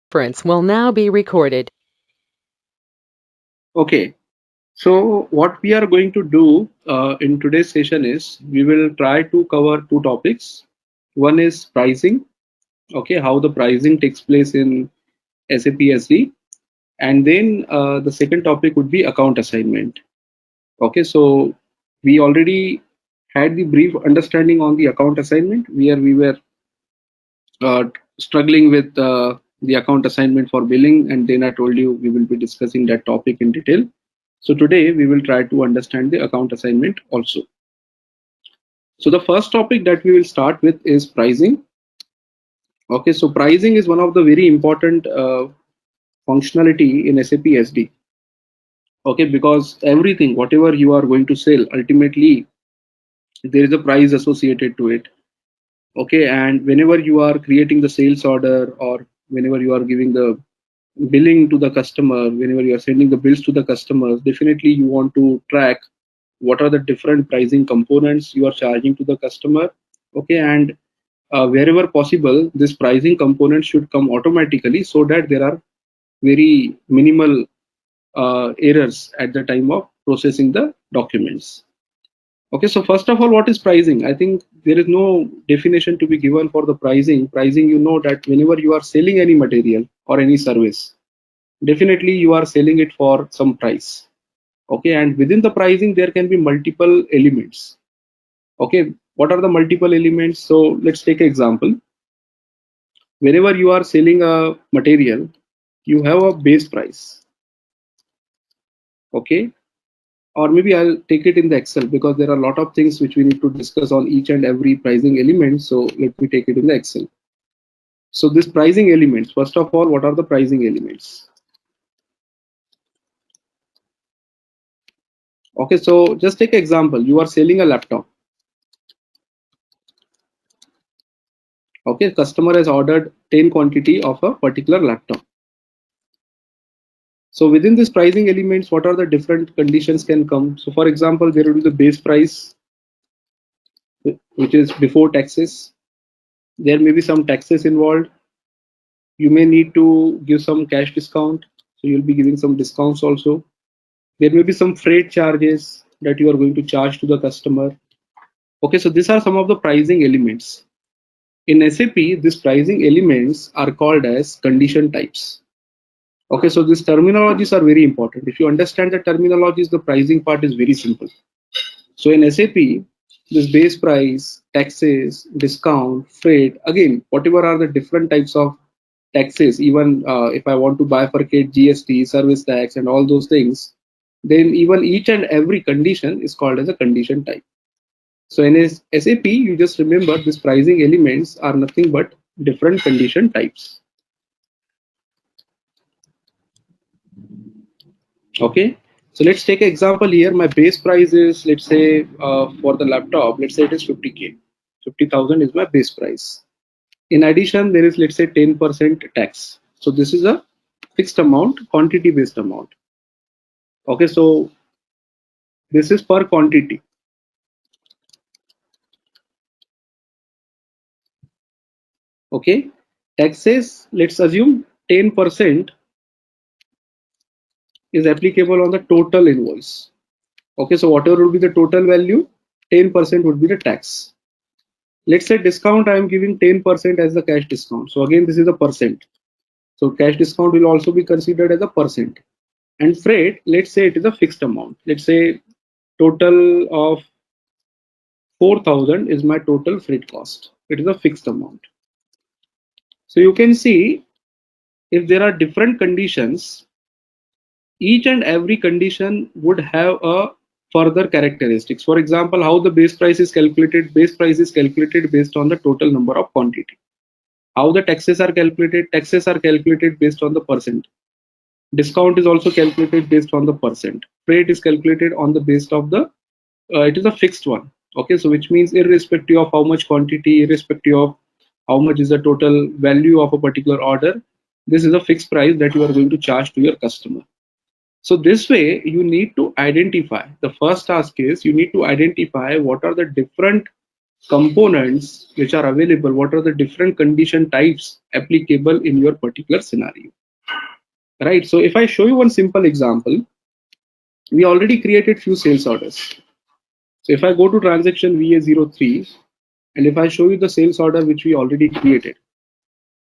Conference will now be recorded. Okay, so what we are going to do in today's session is we will try to cover two topics. One is pricing, okay, how the pricing takes place in SAP SD, and then the second topic would be account assignment. Okay, so we already had the brief understanding on the account assignment where we were uh, struggling with the account assignment for billing, and then I told you we will be discussing that topic in detail. So today we will try to understand the account assignment also. So the first topic that we will start with is pricing. Okay, so pricing is one of the very important functionality in SAP SD. Okay, because everything, whatever you are going to sell, ultimately there is a price associated to it. Okay, and whenever you are creating the sales order or whenever you are giving the billing to the customer, whenever you are sending the bills to the customers, definitely you want to track what are the different pricing components you are charging to the customer. Okay, and wherever possible this pricing component should come automatically so that there are very minimal errors at the time of processing the documents. Okay, so first of all, what is pricing? I think there is no definition to be given for the pricing. You know that whenever you are selling any material or any service, definitely you are selling it for some price. Okay, and within the pricing there can be multiple elements. Okay, what are the multiple elements? So let's take an example. Whenever you are selling a material, you have a base price. Okay, or maybe I'll take it in the Excel because there are a lot of things which we need to discuss on each and every pricing element. So let me take it in the Excel. So this pricing elements, first of all, what are the pricing elements? Okay, so just take an example. You are selling a laptop. Okay, customer has ordered 10 quantity of a particular laptop. So within this pricing elements, what are the different conditions can come? So for example, there will be the base price, which is before taxes. There may be some taxes involved. You may need to give some cash discount. So you'll be giving some discounts also. There may be some freight charges that you are going to charge to the customer. Okay, so these are some of the pricing elements. In SAP, these pricing elements are called as condition types. Okay, so these terminologies are very important. If you understand the terminologies, the pricing part is very simple. So in SAP, this base price, taxes, discount, freight, again, whatever are the different types of taxes, even if I want to bifurcate GST, service tax, and all those things, then even each and every condition is called as a condition type. So in SAP, you just remember these pricing elements are nothing but different condition types. Okay, so let's take an example here. My base price is, let's say, for the laptop, let's say it is 50K. 50,000 is my base price. In addition, there is, let's say, 10% tax. So this is a fixed amount, quantity based amount. Okay, so this is per quantity. Okay, taxes, let's assume 10% is applicable on the total invoice. Okay, so whatever would be the total value, 10% would be the tax. Let's say discount, I am giving 10% as the cash discount. So again, this is a percent. So cash discount will also be considered as a percent. And freight, let's say it is a fixed amount. Let's say total of 4,000 is my total freight cost. It is a fixed amount. So you can see if there are different conditions, each and every condition would have a further characteristics. For example, how the base price is calculated. Base price is calculated based on the total number of quantity. How the taxes are calculated. Taxes are calculated based on the percent. Discount is also calculated based on the percent. Freight is calculated on the based of the it is a fixed one. Okay, so which means irrespective of how much quantity, irrespective of how much is the total value of a particular order, this is a fixed price that you are going to charge to your customer. So this way you need to identify, the first task is you need to identify what are the different components which are available, what are the different condition types applicable in your particular scenario, right? So if I show you one simple example, we already created few sales orders. So if I go to transaction VA03 and if I show you the sales order which we already created,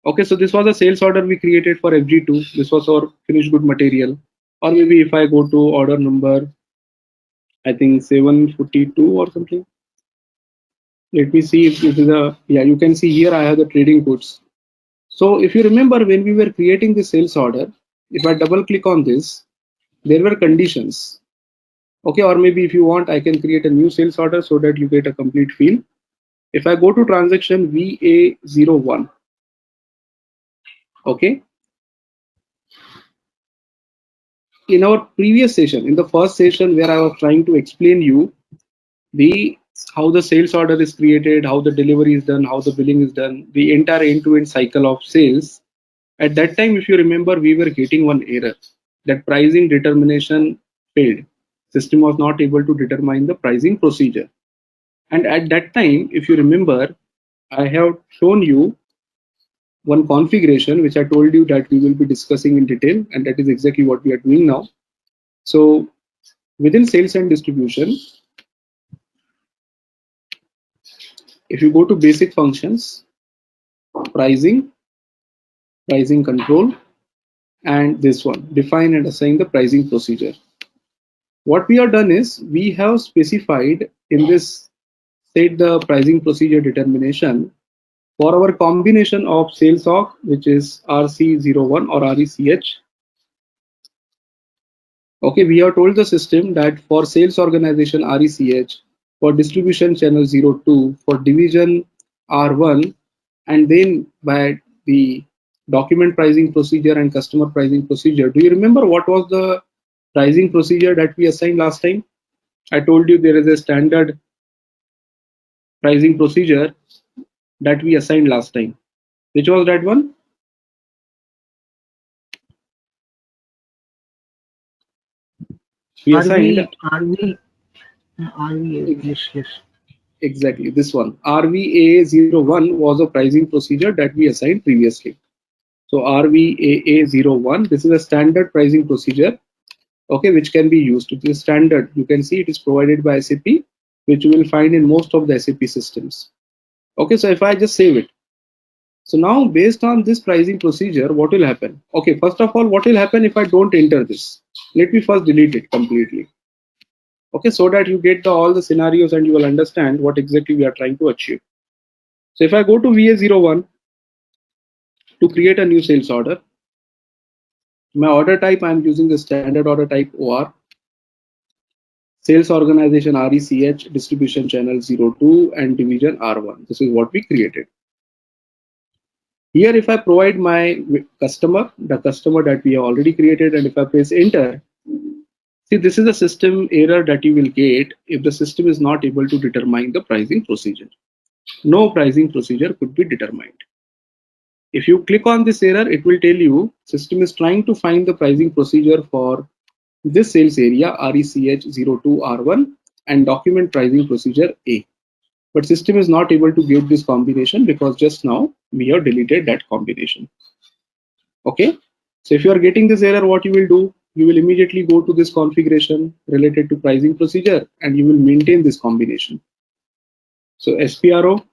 okay, so this was a sales order we created for FG2. This was our finished good material. Or maybe if I go to order number, I think 742 or something. Let me see if this is a, yeah, you can see here I have the trading goods. So if you remember when we were creating the sales order, if I double click on this, there were conditions. Okay, or maybe if you want, I can create a new sales order so that you get a complete feel. If I go to transaction VA01, okay, in our previous session, in the first session where I was trying to explain you the how the sales order is created, how the delivery is done, how the billing is done, the entire end-to-end cycle of sales. At that time, if you remember, we were getting one error that pricing determination failed. System was not able to determine the pricing procedure. And at that time, if you remember, I have shown you one configuration which I told you that we will be discussing in detail, and that is exactly what we are doing now. So within sales and distribution, if you go to basic functions, pricing, pricing control, and this one, define and assign the pricing procedure. What we have done is we have specified in this set the pricing procedure determination for our combination of sales org, which is RC01 or RECH. Okay, we have told the system that for sales organization RECH, for distribution channel 02, for division R1, and then by the document pricing procedure and customer pricing procedure. Do you remember what was the pricing procedure that we assigned last time? I told you there is a standard pricing procedure that we assigned last time. Which was that one? We assigned Yes, yes. exactly this one. RVAA01 was a pricing procedure that we assigned previously. So RVAA01, this is a standard pricing procedure, okay, which can be used. It is standard. You can see it is provided by SAP, which you will find in most of the SAP systems. Okay, so if I just save it. So now based on this pricing procedure, what will happen? Okay, first of all, what will happen if I don't enter this? Let me first delete it completely. Okay, so that you get all the scenarios and you will understand what exactly we are trying to achieve. So if I go to VA01 to create a new sales order, my order type, I'm using the standard order type OR. Sales organization RECH, distribution channel 02, and division R1. This is what we created. Here, if I provide my customer, the customer that we have already created, and if I press enter, see, this is a system error that you will get if the system is not able to determine the pricing procedure. No pricing procedure could be determined. If you click on this error, it will tell you system is trying to find the pricing procedure for this sales area RECH02R1 and document pricing procedure A. But system is not able to get this combination because just now we have deleted that combination. Okay, so if you are getting this error, what you will do? You will immediately go to this configuration related to pricing procedure and you will maintain this combination. So SPRO,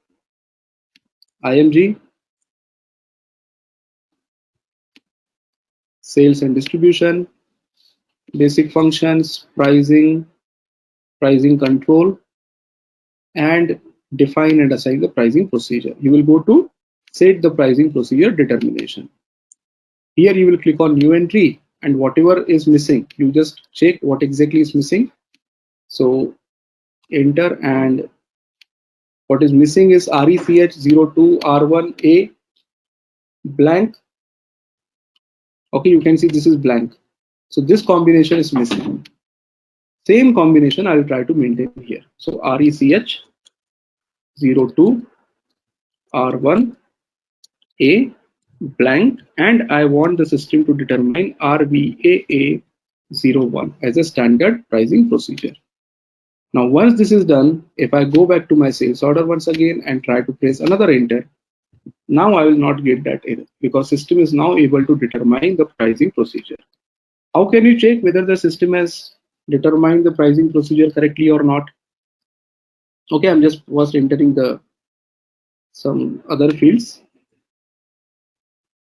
IMG, sales and distribution, basic functions, pricing, pricing control, and define and assign the pricing procedure. You will go to set the pricing procedure determination. Here you will click on new entry and whatever is missing, you just check what exactly is missing. So enter, and what is missing is RECH02R1A blank. Okay, you can see this is blank. So this combination is missing. Same combination I will try to maintain here. So RECH02R1A blank, and I want the system to determine RVAA01 as a standard pricing procedure. Now, once this is done, if I go back to my sales order once again and try to press another enter, now I will not get that error because system is now able to determine the pricing procedure. How can you check whether the system has determined the pricing procedure correctly or not? Okay, I'm just first entering the some other fields.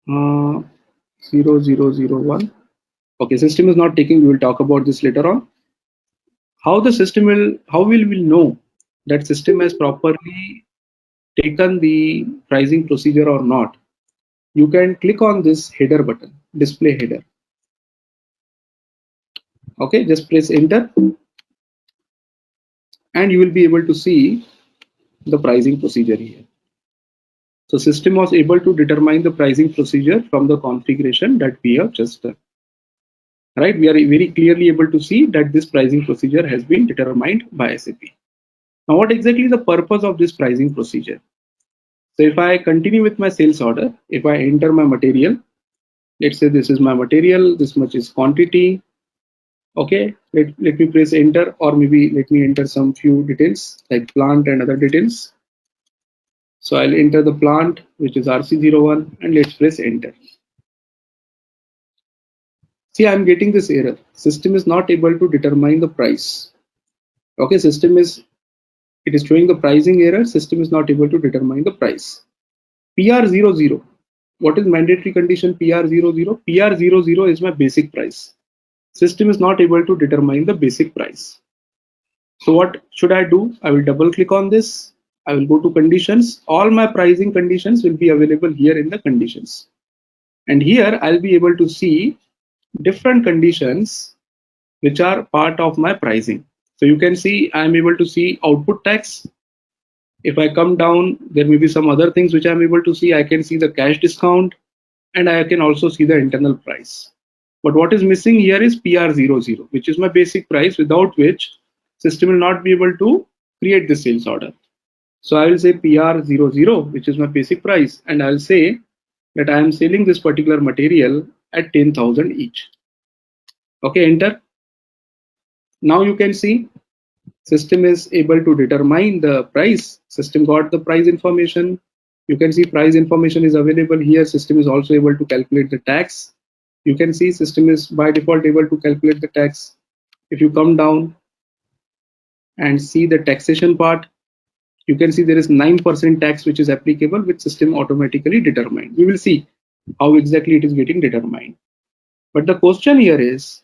0001. Okay, system is not taking. We will talk about this later on. How will we know that system has properly taken the pricing procedure or not? You can click on this header button, display header. Okay, just press enter and you will be able to see the pricing procedure here. So system was able to determine the pricing procedure from the configuration that we have just done. Right, we are very clearly able to see that this pricing procedure has been determined by SAP. Now, what exactly is the purpose of this pricing procedure? So if I continue with my sales order, if I enter my material, let's say this is my material, this much is quantity. Okay, let me press enter, or maybe let me enter some few details like plant and other details. So I'll enter the plant, which is RC01, and let's press enter. See, I'm getting this error. System is not able to determine the price. Okay, it is showing the pricing error. System is not able to determine the price. PR00. What is mandatory condition PR00? PR00 is my basic price. System is not able to determine the basic price. So what should I do? I will double click on this. I will go to conditions. All my pricing conditions will be available here in the conditions. And here I'll be able to see different conditions which are part of my pricing. So you can see I'm able to see output tax. If I come down, there may be some other things which I'm able to see. I can see the cash discount and I can also see the internal price. But what is missing here is PR00, which is my basic price, without which system will not be able to create the sales order. So I will say PR00, which is my basic price, and I'll say that I am selling this particular material at 10,000 each. Okay, enter. Now you can see system is able to determine the price. System got the price information. You can see price information is available here. System is also able to calculate the tax. You can see system is by default able to calculate the tax. If you come down and see the taxation part, you can see there is 9% tax which is applicable, which system automatically determined. We will see how exactly it is getting determined. But the question here is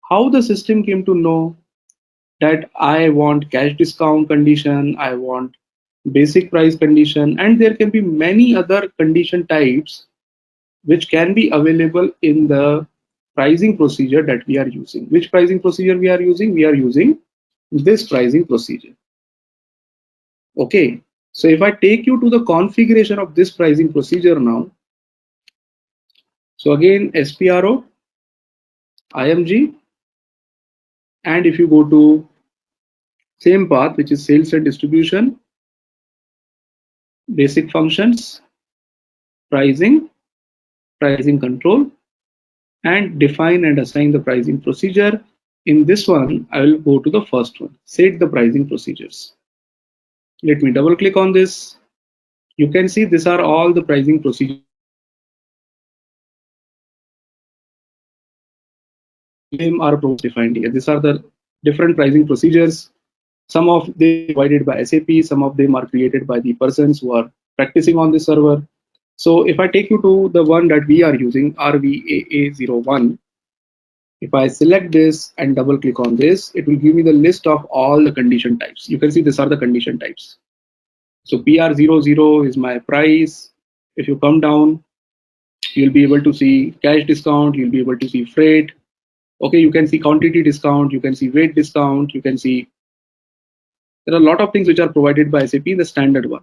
how the system came to know that I want cash discount condition, I want basic price condition, and there can be many other condition types which can be available in the pricing procedure that we are using. Which pricing procedure we are using? We are using this pricing procedure. Okay, so if I take you to the configuration of this pricing procedure now, so again SPRO, IMG, and if you go to same path, which is sales and distribution, basic functions, pricing, pricing control, and define and assign the pricing procedure. In this one, I will go to the first one, set the pricing procedures. Let me double click on this. You can see these are all the pricing procedures. Them are defined here. These are the different pricing procedures. Some of them provided by SAP, some of them are created by the persons who are practicing on the server. So if I take you to the one that we are using, RVAA01, if I select this and double click on this, it will give me the list of all the condition types. You can see these are the condition types. So PR00 is my price. If you come down, you'll be able to see cash discount, you'll be able to see freight. Okay, you can see quantity discount, you can see weight discount, you can see there are a lot of things which are provided by SAP in the standard one.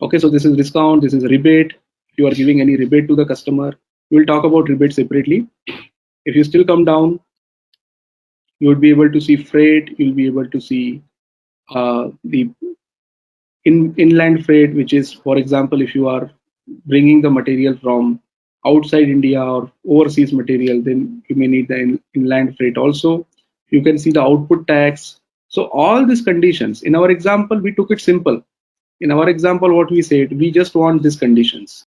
Okay, so this is discount, this is rebate. If you are giving any rebate to the customer, we'll talk about rebate separately. If you still come down, you would be able to see freight, you'll be able to see the inland freight, which is, for example, if you are bringing the material from outside India or overseas material, then you may need the inland freight also. You can see the output tax. So all these conditions, in our example we took it simple. In our example what we said, we just want these conditions.